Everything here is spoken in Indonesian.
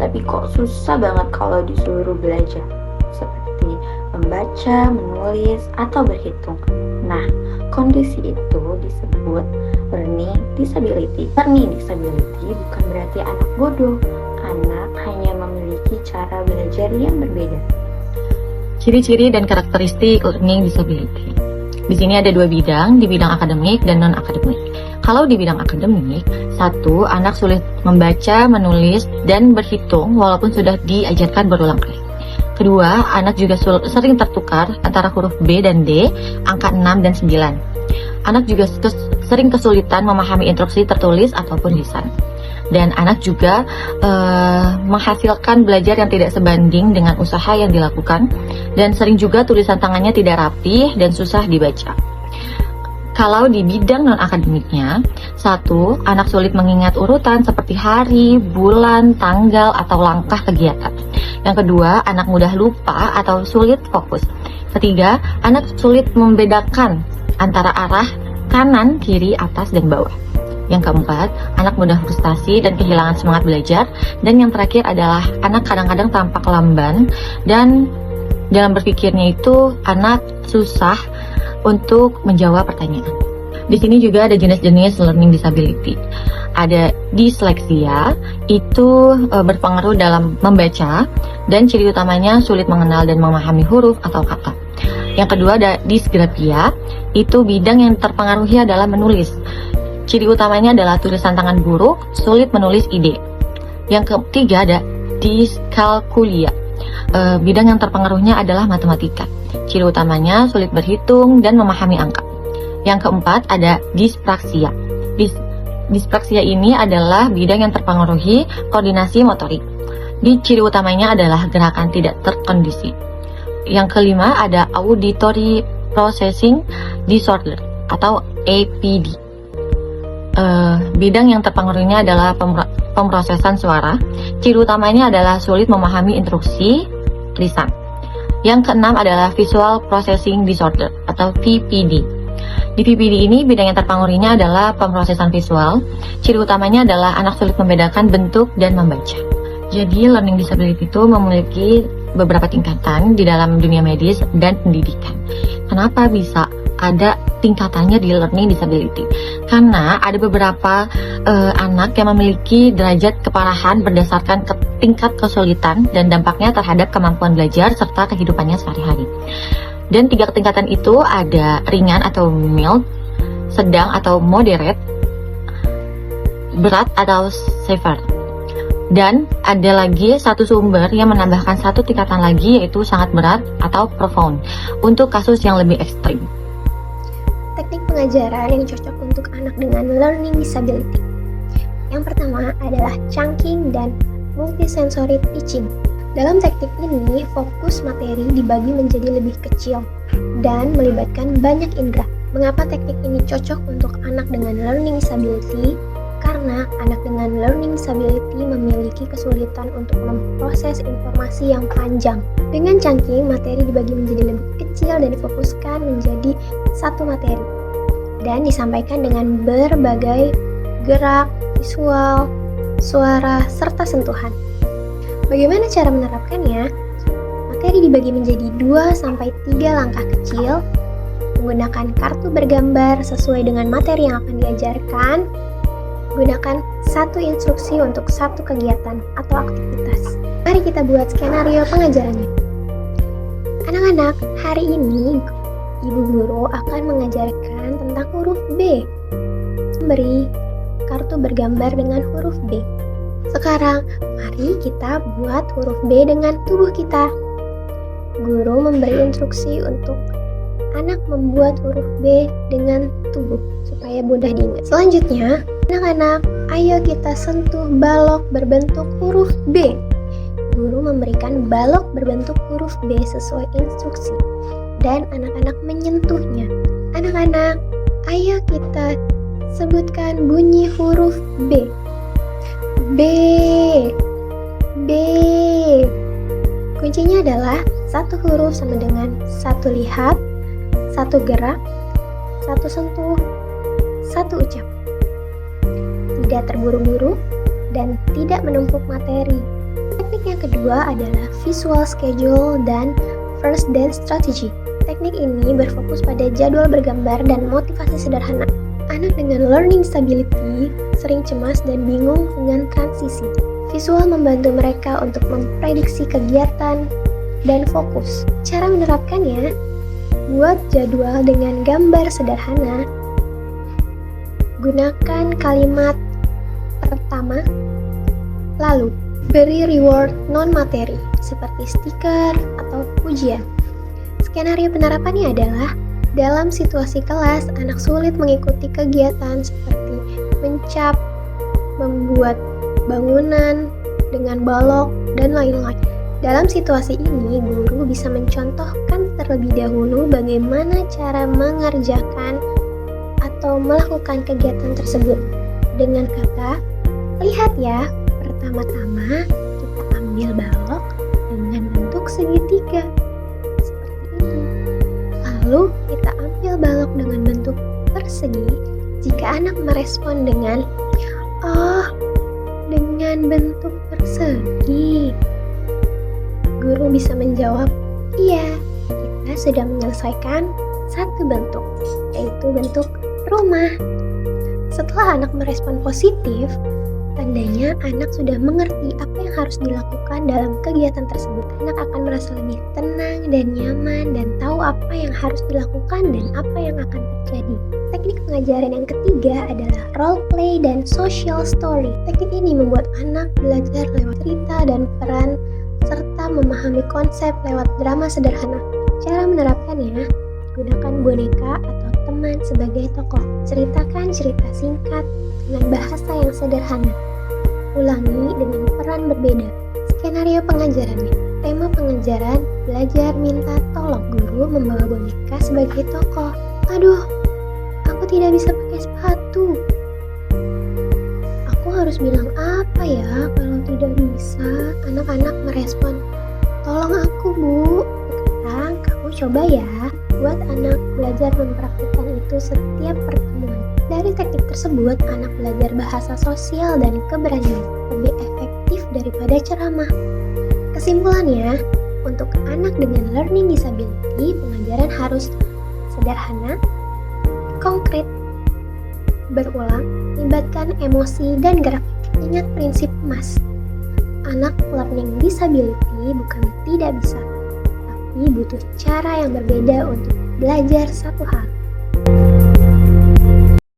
tapi kok susah banget kalau disuruh belajar, seperti membaca, menulis, atau berhitung. Nah, kondisi itu disebut learning disability. Learning disability bukan berarti anak bodoh. Anak hanya memiliki cara belajar yang berbeda. Ciri-ciri dan karakteristik learning disability. Di sini ada dua bidang, di bidang akademik dan non-akademik. Kalau di bidang akademik, satu, anak sulit membaca, menulis, dan berhitung walaupun sudah diajarkan berulang kali. Kedua, anak juga sering tertukar antara huruf B dan D, angka 6 dan 9. Anak juga sering kesulitan memahami instruksi tertulis ataupun lisan. Dan anak juga menghasilkan belajar yang tidak sebanding dengan usaha yang dilakukan, dan sering juga tulisan tangannya tidak rapih dan susah dibaca. Kalau di bidang non-akademiknya, satu, anak sulit mengingat urutan seperti hari, bulan, tanggal, atau langkah kegiatan. Yang kedua, anak mudah lupa atau sulit fokus. Ketiga, anak sulit membedakan antara arah kanan, kiri, atas, dan bawah. Yang keempat, anak mudah frustasi dan kehilangan semangat belajar. Dan yang terakhir adalah anak kadang-kadang tampak lamban dan dalam berpikirnya itu anak susah untuk menjawab pertanyaan. Di sini juga ada jenis-jenis learning disability. Ada disleksia, itu berpengaruh dalam membaca dan ciri utamanya sulit mengenal dan memahami huruf atau kata. Yang kedua ada dysgrafia, itu bidang yang terpengaruhi adalah menulis. Ciri utamanya adalah tulisan tangan buruk, sulit menulis ide. Yang ketiga ada dyskalkulia, bidang yang terpengaruhnya adalah matematika. Ciri utamanya sulit berhitung dan memahami angka. Yang keempat ada dispraksia. Dispraksia ini adalah bidang yang terpengaruhi koordinasi motorik. Ciri utamanya adalah gerakan tidak terkondisi. Yang kelima ada auditory processing disorder atau APD. Bidang yang terpengaruhnya adalah pemrosesan suara. Ciri utamanya adalah sulit memahami instruksi lisan. Yang keenam adalah visual processing disorder atau VPD. Di VPD ini bidang yang terpengaruhnya adalah pemrosesan visual. Ciri utamanya adalah anak sulit membedakan bentuk dan membaca. Jadi learning disability itu memiliki beberapa tingkatan di dalam dunia medis dan pendidikan. Kenapa bisa ada tingkatannya di learning disability? Karena ada beberapa anak yang memiliki derajat keparahan berdasarkan tingkat kesulitan dan dampaknya terhadap kemampuan belajar serta kehidupannya sehari-hari. Dan tiga tingkatan itu ada ringan atau mild, sedang atau moderate, berat atau severe. Dan ada lagi satu sumber yang menambahkan satu tingkatan lagi, yaitu sangat berat atau profound untuk kasus yang lebih ekstrim. Teknik pengajaran yang cocok untuk anak dengan learning disability. Yang pertama adalah chunking dan multisensory teaching. Dalam teknik ini, fokus materi dibagi menjadi lebih kecil dan melibatkan banyak indera. Mengapa teknik ini cocok untuk anak dengan learning disability? Karena anak dengan learning disability memiliki kesulitan untuk memproses informasi yang panjang. Dengan chunking, materi dibagi menjadi lebih kecil dan difokuskan menjadi satu materi dan disampaikan dengan berbagai gerak, visual, suara, serta sentuhan. Bagaimana cara menerapkannya? Materi dibagi menjadi 2-3 langkah kecil, menggunakan kartu bergambar sesuai dengan materi yang akan diajarkan, gunakan satu instruksi untuk satu kegiatan atau aktivitas. Mari kita buat skenario pengajarannya. Anak-anak, hari ini Ibu Guru akan mengajarkan tentang huruf B. Beri kartu bergambar dengan huruf B. Sekarang, mari kita buat huruf B dengan tubuh kita. Guru memberi instruksi untuk anak membuat huruf B dengan tubuh supaya mudah diingat. Selanjutnya, anak-anak, ayo kita sentuh balok berbentuk huruf B. Guru memberikan balok berbentuk huruf B sesuai instruksi dan anak-anak menyentuhnya. Anak-anak, ayo kita sebutkan bunyi huruf B. B. B. Kuncinya adalah satu huruf sama dengan satu lihat, satu gerak, satu sentuh, satu ucap. Tidak terburu-buru dan tidak menumpuk materi. Teknik yang kedua adalah visual schedule dan first date strategy. Teknik ini berfokus pada jadwal bergambar dan motivasi sederhana. Anak dengan learning disability sering cemas dan bingung dengan transisi. Visual membantu mereka untuk memprediksi kegiatan dan fokus. Cara menerapkannya, buat jadwal dengan gambar sederhana. Gunakan kalimat pertama, lalu beri reward non-materi seperti stiker atau pujian. Skenario penerapannya adalah dalam situasi kelas, anak sulit mengikuti kegiatan seperti mencap, membuat bangunan dengan balok, dan lain-lain. Dalam situasi ini, guru bisa mencontohkan terlebih dahulu bagaimana cara mengerjakan atau melakukan kegiatan tersebut. Dengan kata, lihat ya, pertama-tama kita ambil balok dengan bentuk segitiga seperti ini. Lalu kita ambil balok dengan bentuk persegi. Jika anak merespon dengan dengan bentuk persegi, guru bisa menjawab, iya, kita sudah menyelesaikan satu bentuk, yaitu bentuk rumah. Setelah anak merespon positif, tandanya anak sudah mengerti apa yang harus dilakukan dalam kegiatan tersebut. Anak akan merasa lebih tenang dan nyaman dan tahu apa yang harus dilakukan dan apa yang akan terjadi. Teknik pengajaran yang ketiga adalah role play dan social story. Teknik ini membuat anak belajar lewat cerita dan peran serta memahami konsep lewat drama sederhana. Cara menerapkannya, gunakan boneka atau teman sebagai tokoh. Ceritakan cerita singkat dengan bahasa yang sederhana. Ulangi dengan peran berbeda. Skenario pengajarannya. Tema pengajaran, belajar minta tolong. Guru membawa boneka sebagai tokoh. Aduh, aku tidak bisa pakai sepatu. Aku harus bilang apa ya kalau tidak bisa? Anak-anak merespon, tolong aku bu. Sekarang kamu coba ya. Buat anak belajar mempraktikkan itu setiap pertemuan. Dari teknik tersebut, anak belajar bahasa sosial dan keberanian lebih efektif daripada ceramah. Kesimpulannya, untuk anak dengan learning disability, pengajaran harus sederhana, konkret, berulang, libatkan emosi dan gerak. Ingat prinsip emas. Anak learning disability bukan tidak bisa, tapi butuh cara yang berbeda untuk belajar satu hal.